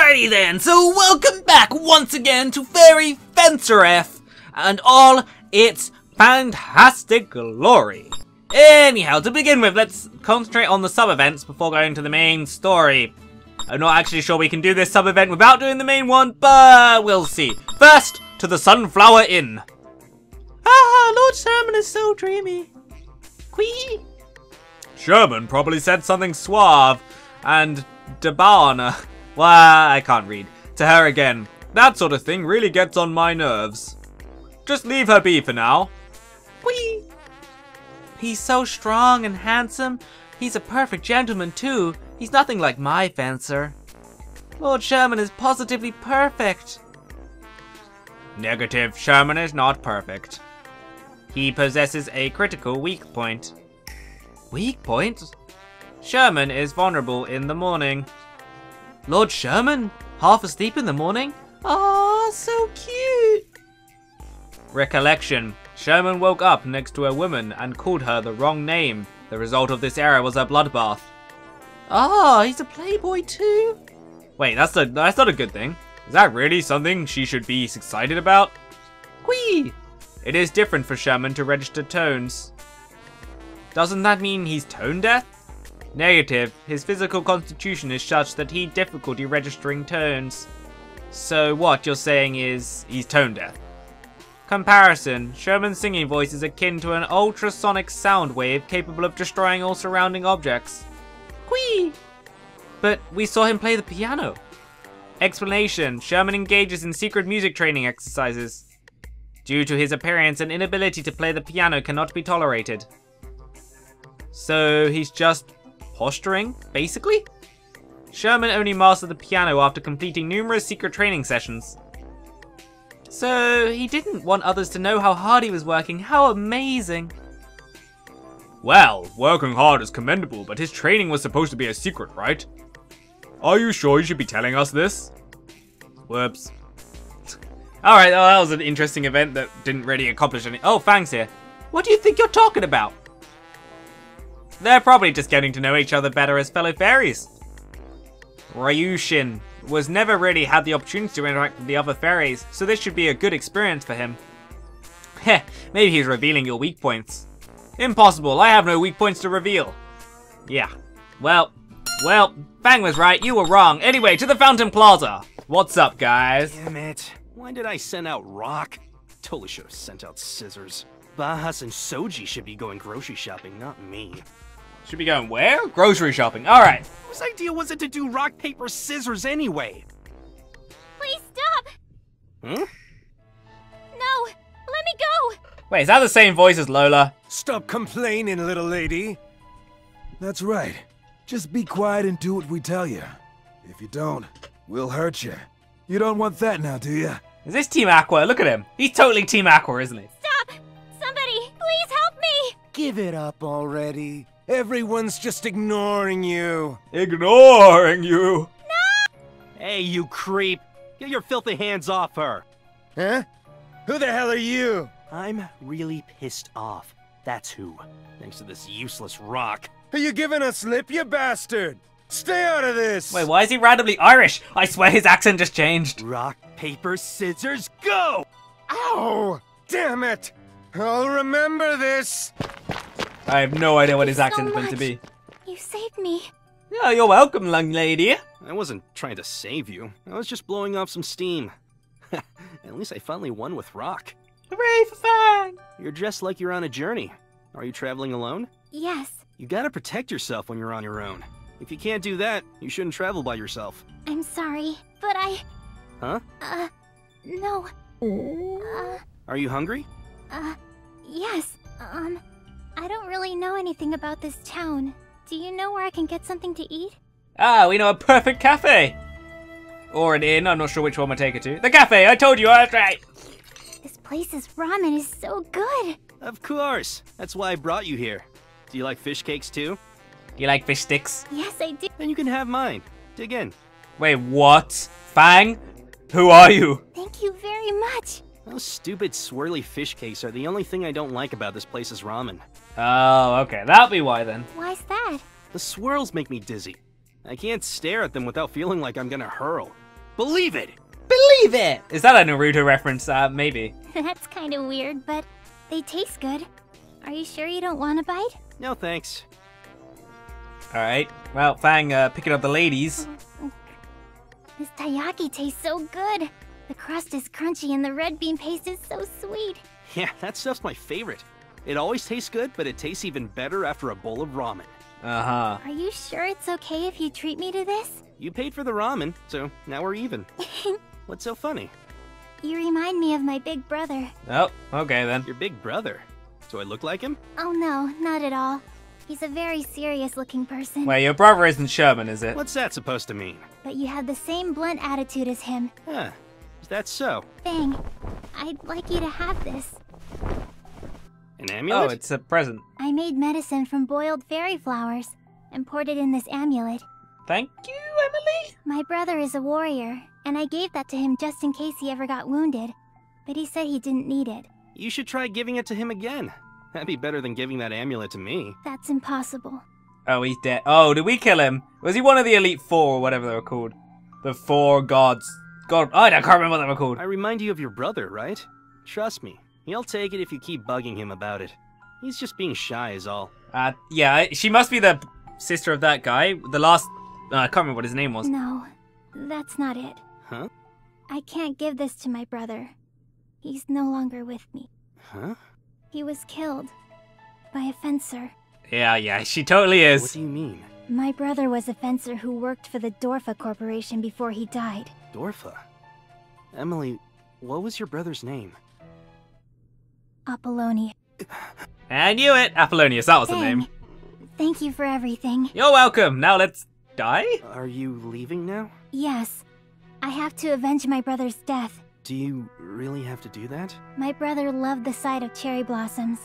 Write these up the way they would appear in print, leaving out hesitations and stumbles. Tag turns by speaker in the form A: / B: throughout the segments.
A: Alrighty then, so welcome back once again to Fairy Fencer F and all its fantastic glory. Anyhow, to begin with, let's concentrate on the sub-events before going to the main story. I'm not actually sure we can do this sub-event without doing the main one, but we'll see. First, to the Sunflower Inn. Ah, Lord Sherman is so dreamy. Quee. Sherman probably said something suave and Debana. Well, I can't read. To her again. That sort of thing really gets on my nerves. Just leave her be for now. Whee! He's so strong and handsome. He's a perfect gentleman too. He's nothing like my fencer. Lord Sherman is positively perfect. Negative. Sherman is not perfect. He possesses a critical weak point. Weak point? Sherman is vulnerable in the morning. Lord Sherman? Half asleep in the morning? Aw, so cute! Recollection. Sherman woke up next to a woman and called her the wrong name. The result of this error was a bloodbath. Ah, he's a playboy too? Wait, that's not a good thing. Is that really something she should be excited about? Whee! It is different for Sherman to register tones. Doesn't that mean he's tone deaf? Negative. His physical constitution is such that he's difficulty registering tones. So what you're saying is he's tone deaf. Comparison. Sherman's singing voice is akin to an ultrasonic sound wave capable of destroying all surrounding objects. Whee! But we saw him play the piano. Explanation. Sherman engages in secret music training exercises. Due to his appearance, an inability to play the piano cannot be tolerated. So he's just posturing, basically? Sherman only mastered the piano after completing numerous secret training sessions. So he didn't want others to know how hard he was working. How amazing. Well, working hard is commendable, but his training was supposed to be a secret, right? Are you sure you should be telling us this? Whoops. Alright, well, that was an interesting event that didn't really accomplish anything. Oh, Fang's here. What do you think you're talking about? They're probably just getting to know each other better as fellow fairies. Ryushin was never really had the opportunity to interact with the other fairies, so this should be a good experience for him. Heh, maybe he's revealing your weak points. Impossible, I have no weak points to reveal. Yeah, well, Fang was right, you were wrong. Anyway, to the Fountain Plaza. What's up, guys?
B: Damn it, why did I send out Rock? Totally should have sent out Scissors. Bahas and Soji should be going grocery shopping, not me.
A: Should be going where? Grocery shopping. Alright.
B: Whose idea was it to do rock, paper, scissors anyway?
C: Please stop!
B: Huh?
C: No! Let me go!
A: Wait, is that the same voice as Lola?
D: Stop complaining, little lady. That's right. Just be quiet and do what we tell you. If you don't, we'll hurt you. You don't want that now, do you?
A: Is this Team Aqua? Look at him. He's totally Team Aqua, isn't he?
C: Stop! Somebody, please help me!
D: Give it up already. Everyone's just ignoring you.
A: Ignoring you?
B: Hey, you creep! Get your filthy hands off her!
D: Huh? Who the hell are you?
B: I'm really pissed off. That's who. Thanks to this useless rock.
D: Are you giving us lip, you bastard? Stay out of this!
A: Wait, why is he randomly Irish? I swear his accent just changed.
B: Rock, paper, scissors, go!
D: Ow! Damn it! I'll remember this!
A: I have no idea what his
C: Thank you
A: accent's
C: so
A: meant to be.
C: You saved me.
A: Yeah, you're welcome, young lady.
B: I wasn't trying to save you. I was just blowing off some steam. At least I finally won with Rock.
A: Hooray for Fang!
B: You're dressed like you're on a journey. Are you traveling alone?
C: Yes.
B: You gotta protect yourself when you're on your own. If you can't do that, you shouldn't travel by yourself.
C: I'm sorry, but
B: Huh?
C: no.
B: Are you hungry?
C: Yes. I don't really know anything about this town. Do you know where I can get something to eat?
A: Ah, we know a perfect cafe. Or an inn, I'm not sure which one we'll take her to. The cafe, I told you, that's right.
C: This place's ramen is so good.
B: Of course. That's why I brought you here. Do you like fish cakes too?
A: You like fish sticks?
C: Yes, I do.
B: Then you can have mine. Dig in.
A: Wait, what? Fang? Who are you?
C: Thank you very much.
B: Those stupid swirly fish cakes are the only thing I don't like about this place's ramen.
A: Oh, okay, that'll be why then.
C: Why's that?
B: The swirls make me dizzy. I can't stare at them without feeling like I'm gonna hurl. Believe it!
A: Believe it! Is that a Naruto reference? Maybe.
C: That's kind of weird, but they taste good. Are you sure you don't want a bite?
B: No thanks.
A: Alright. Well, Fang, picking up the ladies.
C: This taiyaki tastes so good. The crust is crunchy and the red bean paste is so sweet.
B: Yeah, that stuff's my favorite. It always tastes good, but it tastes even better after a bowl of ramen.
A: Uh-huh.
C: Are you sure it's okay if you treat me to this?
B: You paid for the ramen, so now we're even. What's so funny?
C: You remind me of my big brother.
A: Oh, okay then.
B: Your big brother. Do I look like him?
C: Oh no, not at all. He's a very serious-looking person.
A: Wait, your brother isn't Sherman, is it?
B: What's that supposed to mean?
C: But you have the same blunt attitude as him.
B: Huh. Is that so?
C: Fang, I'd like you to have this.
B: An amulet?
A: Oh, it's a present.
C: I made medicine from boiled fairy flowers and poured it in this amulet.
A: Thank you, Emily.
C: My brother is a warrior, and I gave that to him just in case he ever got wounded. But he said he didn't need it.
B: You should try giving it to him again. That'd be better than giving that amulet to me.
C: That's impossible.
A: Oh, he's dead. Oh, did we kill him? Was he one of the Elite Four or whatever they were called? The Four Gods. God, I can't remember what they were called.
B: I remind you of your brother, right? Trust me, he'll take it if you keep bugging him about it. He's just being shy is all.
A: Yeah, she must be the sister of that guy. The last... I can't remember what his name was.
C: No, that's not it.
B: Huh?
C: I can't give this to my brother. He's no longer with me.
B: Huh?
C: He was killed by a fencer.
A: Yeah, she totally is.
B: What do you mean?
C: My brother was a fencer who worked for the Dorfa Corporation before he died.
B: Dorfa? Emily, what was your brother's name?
C: Apollonia.
A: I knew it! Apollonius, that was the
C: Fang,
A: name.
C: thank you for everything.
A: You're welcome. Now let's die?
B: Are you leaving now?
C: Yes, I have to avenge my brother's death.
B: Do you really have to do that?
C: My brother loved the sight of cherry blossoms.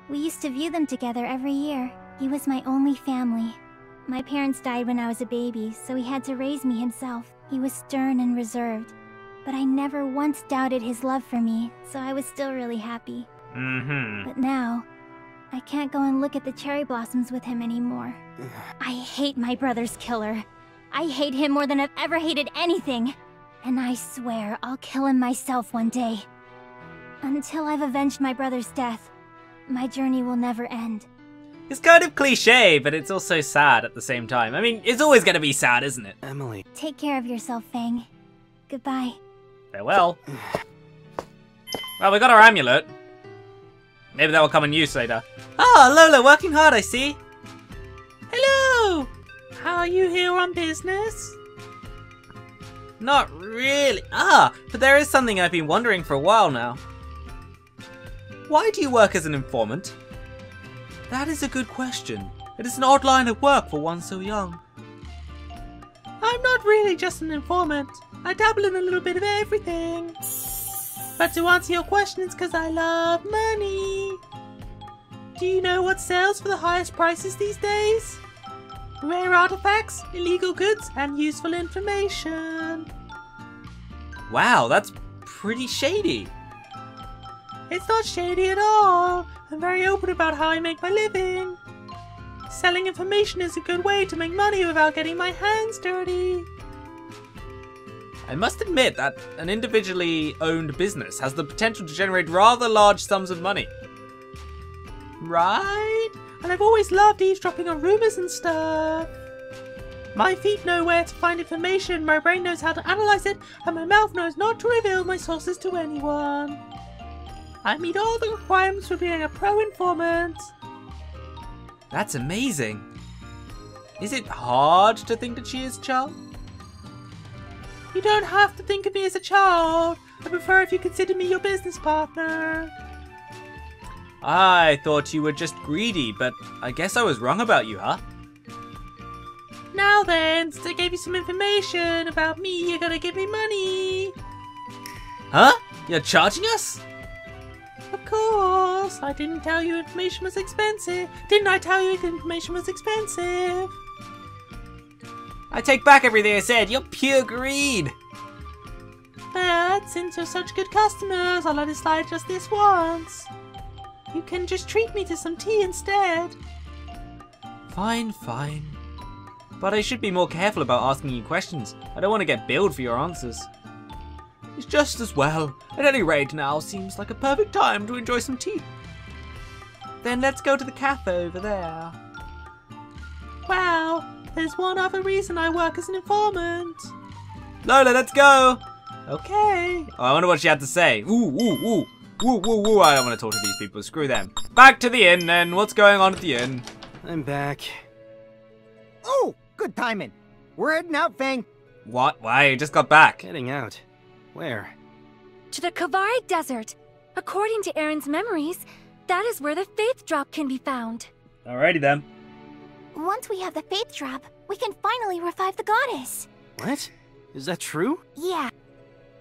C: We used to view them together every year. He was my only family. My parents died when I was a baby, so he had to raise me himself. He was stern and reserved, but I never once doubted his love for me, so I was still really happy. But now, I can't go and look at the cherry blossoms with him anymore. I hate my brother's killer. I hate him more than I've ever hated anything. And I swear I'll kill him myself one day. Until I've avenged my brother's death, my journey will never end.
A: It's kind of cliche, but it's also sad at the same time. I mean, it's always gonna be sad, isn't it?
B: Emily.
C: Take care of yourself, Fang. Goodbye.
A: Farewell. Well, we got our amulet. Maybe that will come in use later. Ah, Lola, working hard, I see. Hello! How are you here on business? Not really. But there is something I've been wondering for a while now. Why do you work as an informant? That is a good question. It is an odd line of work for one so young. I'm not really just an informant. I dabble in a little bit of everything. But to answer your question, it's because I love money. Do you know what sells for the highest prices these days? Rare artifacts, illegal goods, and useful information. Wow, that's pretty shady. It's not shady at all. I'm very open about how I make my living. Selling information is a good way to make money without getting my hands dirty. I must admit that an individually owned business has the potential to generate rather large sums of money. Right? And I've always loved eavesdropping on rumors and stuff. My feet know where to find information, my brain knows how to analyze it, and my mouth knows not to reveal my sources to anyone. I meet all the requirements for being a pro informant. That's amazing. Is it hard to think that she is a child? You don't have to think of me as a child. I prefer if you consider me your business partner. I thought you were just greedy, but I guess I was wrong about you, huh? Now then, since I gave you some information about me, you're gonna give me money. Huh? You're charging us? Of course. I didn't tell you information was expensive. Didn't I tell you information was expensive? I take back everything I said. You're pure greed. But since you're such good customers, I'll let it slide just this once. You can just treat me to some tea instead. Fine, fine. But I should be more careful about asking you questions. I don't want to get billed for your answers. It's just as well. At any rate, now seems like a perfect time to enjoy some tea. Then let's go to the cafe over there. Wow, there's one other reason I work as an informant. Lola, let's go. Okay. Oh, I wonder what she had to say. Ooh, ooh, ooh. Woo, woo, woo. I don't want to talk to these people. Screw them. Back to the inn, then. What's going on at the inn?
B: I'm back.
E: Oh, good timing. We're heading out, Fang.
A: What? Why? You just got back.
B: Heading out. Where?
F: To the Kavari Desert. According to Aaron's memories, that is where the Faith Drop can be found.
A: Alrighty then.
C: Once we have the Faith Drop, we can finally revive the goddess.
B: What? Is that true?
C: Yeah.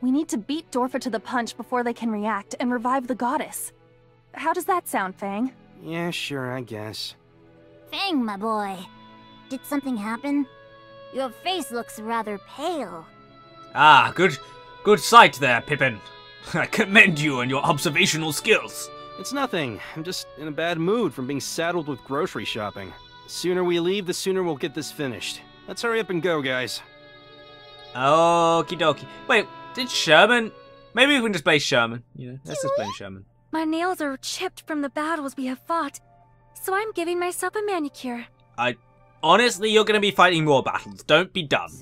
G: We need to beat Dorfa to the punch before they can react and revive the goddess. How does that sound, Fang?
B: Yeah, sure, I guess.
C: Fang, my boy. Did something happen? Your face looks rather pale.
A: Ah, good sight there, Pippin. I commend you on your observational skills.
B: It's nothing. I'm just in a bad mood from being saddled with grocery shopping. The sooner we leave, the sooner we'll get this finished. Let's hurry up and go, guys.
A: Okie dokie. Wait, did Sherman... Maybe we can just play Sherman. You know, let's just play Sherman.
F: My nails are chipped from the battles we have fought, so I'm giving myself a manicure.
A: Honestly, you're gonna be fighting more battles. Don't be dumb.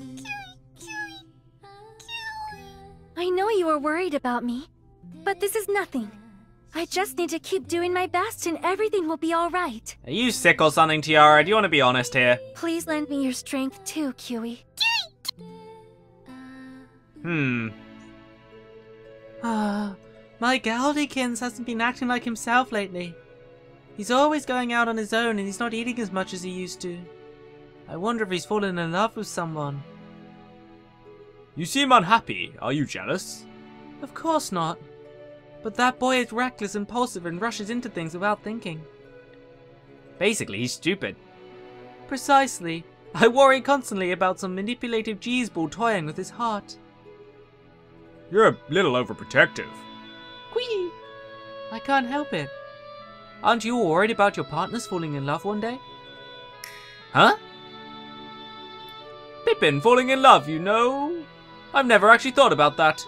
F: I know you are worried about me, but this is nothing. I just need to keep doing my best and everything will be alright.
A: Are you sick or something, Tiara? Do you want to be honest here?
F: Please lend me your strength too, Kiwi.
A: My Galdykins hasn't been acting like himself lately. He's always going out on his own and he's not eating as much as he used to. I wonder if he's fallen in love with someone. You seem unhappy. Are you jealous? Of course not. But that boy is reckless, impulsive, and rushes into things without thinking. Basically, he's stupid. Precisely. I worry constantly about some manipulative G's-ball toying with his heart. You're a little overprotective. Whee! I can't help it. Aren't you all worried about your partners falling in love one day? Huh? Pippin falling in love, you know? I've never actually thought about that.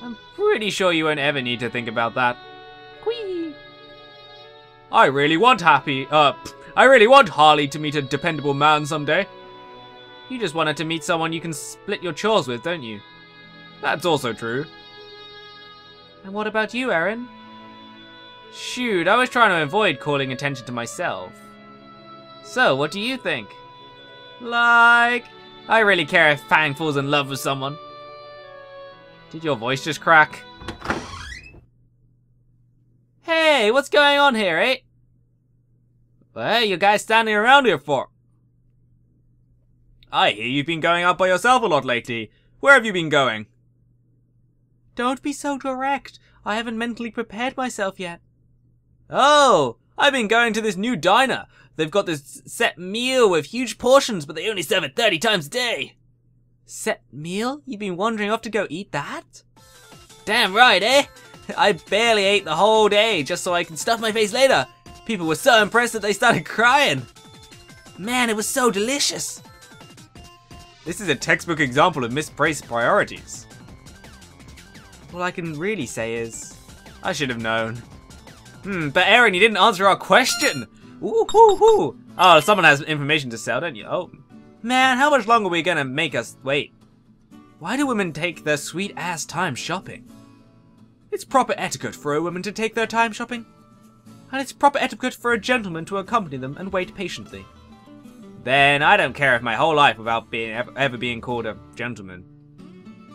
A: I'm pretty sure you won't ever need to think about that. Whee! I really want Harley to meet a dependable man someday. You just wanted to meet someone you can split your chores with, don't you? That's also true. And what about you, Aaron? Shoot, I was trying to avoid calling attention to myself. So, what do you think? Like, I really care if Fang falls in love with someone. Did your voice just crack? Hey, what's going on here, eh? What are you guys standing around here for? I hear you've been going out by yourself a lot lately. Where have you been going? Don't be so direct. I haven't mentally prepared myself yet. Oh, I've been going to this new diner. They've got this set meal with huge portions, but they only serve it 30 times a day. Set meal? You've been wandering off to go eat that? Damn right, eh? I barely ate the whole day just so I can stuff my face later. People were so impressed that they started crying. Man, it was so delicious. This is a textbook example of misplaced priorities. All I can really say is, I should have known. But Aaron, you didn't answer our question. Ooh, hoo, hoo. Oh, someone has information to sell, don't you? Oh, man, how much longer are we gonna make us wait? Why do women take their sweet ass time shopping? It's proper etiquette for a woman to take their time shopping. And it's proper etiquette for a gentleman to accompany them and wait patiently. Then I don't care if my whole life without being ever being called a gentleman.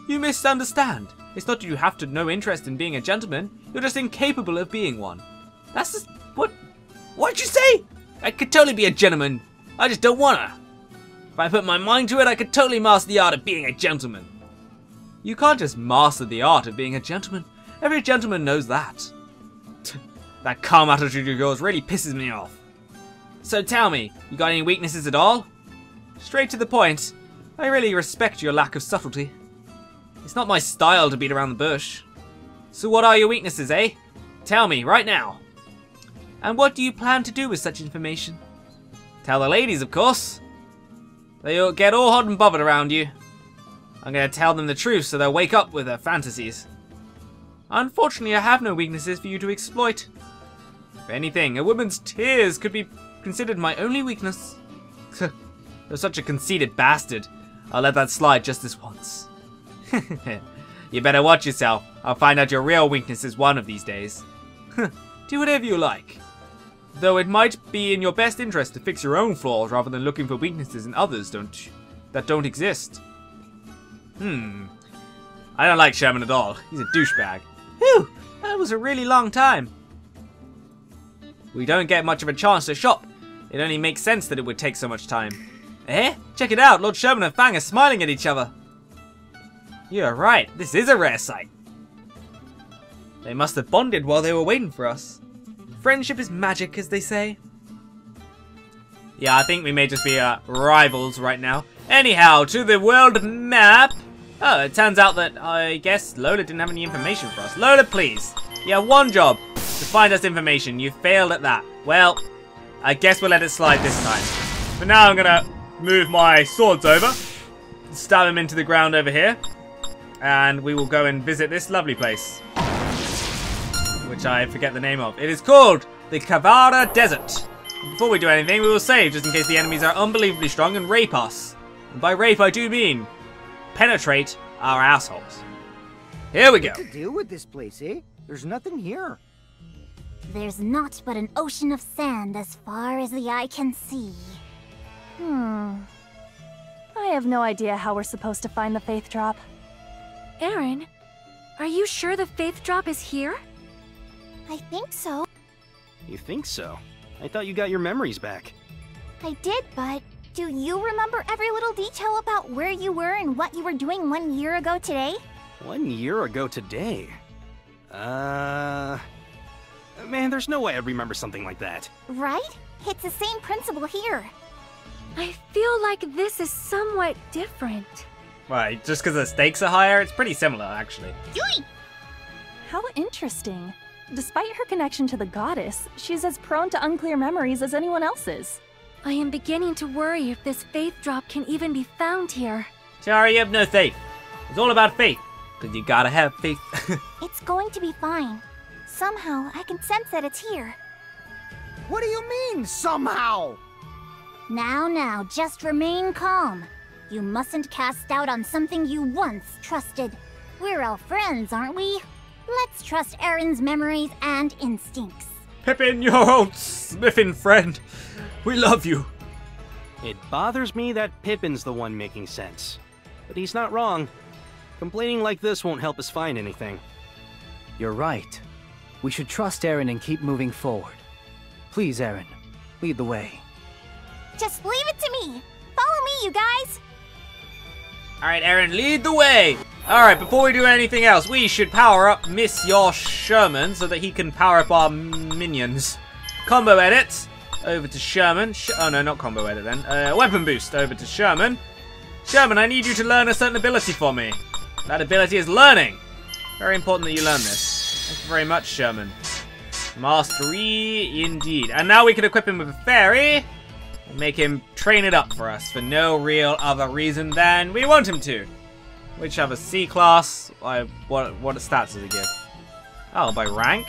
A: You misunderstand. It's not that you have to no interest in being a gentleman. You're just incapable of being one. That's just... What'd you say? I could totally be a gentleman. I just don't wanna. If I put my mind to it, I could totally master the art of being a gentleman. You can't just master the art of being a gentleman. Every gentleman knows that. That calm attitude of yours really pisses me off. So tell me, you got any weaknesses at all? Straight to the point. I really respect your lack of subtlety. It's not my style to beat around the bush. So what are your weaknesses, eh? Tell me, right now. And what do you plan to do with such information? Tell the ladies, of course. They'll get all hot and bothered around you. I'm gonna tell them the truth so they'll wake up with their fantasies. Unfortunately, I have no weaknesses for you to exploit. If anything, a woman's tears could be considered my only weakness. You're such a conceited bastard. I'll let that slide just this once. You better watch yourself. I'll find out your real weaknesses one of these days. Do whatever you like. Though it might be in your best interest to fix your own flaws rather than looking for weaknesses in others that don't exist. I don't like Sherman at all. He's a douchebag. Whew, that was a really long time. We don't get much of a chance to shop. It only makes sense that it would take so much time. Eh? Check it out, Lord Sherman and Fang are smiling at each other. You're right, this is a rare sight. They must have bonded while they were waiting for us. Friendship is magic, as they say. Yeah, I think we may just be rivals right now. Anyhow, to the world map. Oh, it turns out that I guess Lola didn't have any information for us. Lola, please. You have one job, to find us information. You failed at that. Well, I guess we'll let it slide this time. For now, I'm gonna move my swords over, stab them into the ground over here, and we will go and visit this lovely place, which I forget the name of. It is called the Kavara Desert. Before we do anything, we will save, just in case the enemies are unbelievably strong and rape us. And by rape, I do mean penetrate our assholes. Here we go.
E: What to do with this place, eh? There's nothing here.
C: There's naught but an ocean of sand as far as the eye can see.
G: I have no idea how we're supposed to find the Faith Drop.
F: Aaron, are you sure the Faith Drop is here?
C: I think so.
B: You think so? I thought you got your memories back.
C: I did, but do you remember every little detail about where you were and what you were doing 1 year ago today?
B: 1 year ago today? Man, there's no way I'd remember something like that.
C: Right? It's the same principle here.
F: I feel like this is somewhat different.
A: Right, just because the stakes are higher, it's pretty similar, actually.
G: How interesting. Despite her connection to the goddess, she's as prone to unclear memories as anyone else is.
F: I am beginning to worry if this Faith Drop can even be found here.
A: Tiara, you have no faith. It's all about faith, because you gotta have faith.
C: It's going to be fine. Somehow, I can sense that it's here.
E: What do you mean, somehow?
C: Now, just remain calm. You mustn't cast doubt on something you once trusted. We're all friends, aren't we? Let's trust Aaron's memories and instincts.
A: Pippin, your old smithing friend. We love you.
B: It bothers me that Pippin's the one making sense. But he's not wrong. Complaining like this won't help us find anything.
H: You're right. We should trust Aaron and keep moving forward. Please, Aaron, lead the way.
C: Just leave it to me. Follow me, you guys.
A: Alright, Aaron, lead the way. Alright, before we do anything else, we should power up Miss Your Sherman so that he can power up our minions. Combo edit. Over to Sherman. Oh no, not combo edit then. Weapon boost over to Sherman. Sherman, I need you to learn a certain ability for me. That ability is learning. Very important that you learn this. Thank you very much, Sherman. Mastery, indeed. And now we can equip him with a fairy. And make him train it up for us for no real other reason than we want him to. Which have a C class. What stats does it give? Oh, by rank?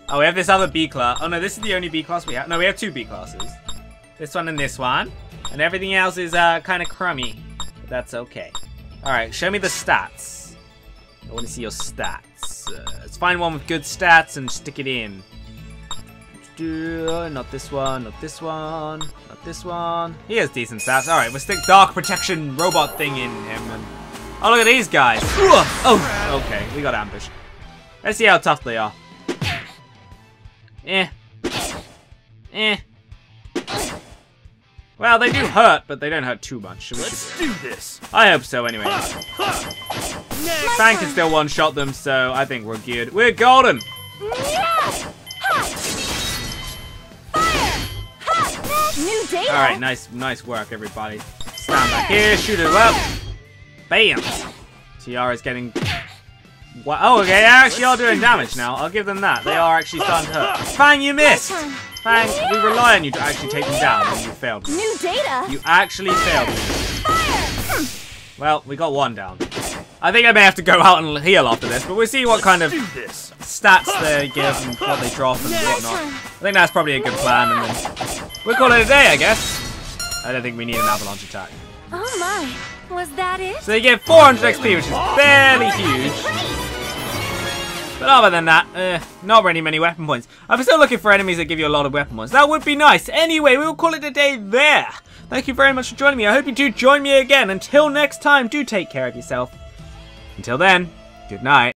A: Oh, we have this other B class. Oh no, this is the only B class we have. No, we have 2 B classes. This one and this one. And everything else is kind of crummy. But that's okay. Alright, show me the stats. I want to see your stats. Let's find one with good stats and stick it in. Not this one, not this one, not this one. He has decent stats. Alright, we'll stick Dark Protection robot thing in him. And oh, look at these guys. Oh, okay, we got ambushed. Let's see how tough they are. Well, they do hurt, but they don't hurt too much. So
B: Let's do this.
A: I hope so, anyway. Fang can still one-shot them, so I think we're good. We're golden.
G: New data!
A: Alright, nice work, everybody. Stand back here, shoot it up. Bam! Tiara's getting... Oh, okay, they actually are doing damage now. I'll give them that. They are actually starting to hurt. Fang, you missed! Fang, we rely on you to actually take them down, and you failed me.
G: New data!
A: You actually failed me. Well, we got one down. I think I may have to go out and heal after this, but we'll see what kind of stats they give and what they drop and whatnot. I think that's probably a good plan, and then we'll call it a day, I guess. I don't think we need an avalanche attack.
F: Oh my, was that it?
A: So they get 400 XP, which is barely huge. But other than that, not really many weapon points. I'm still looking for enemies that give you a lot of weapon points. That would be nice. Anyway, we will call it a day there. Thank you very much for joining me. I hope you do join me again. Until next time, do take care of yourself. Until then, good night.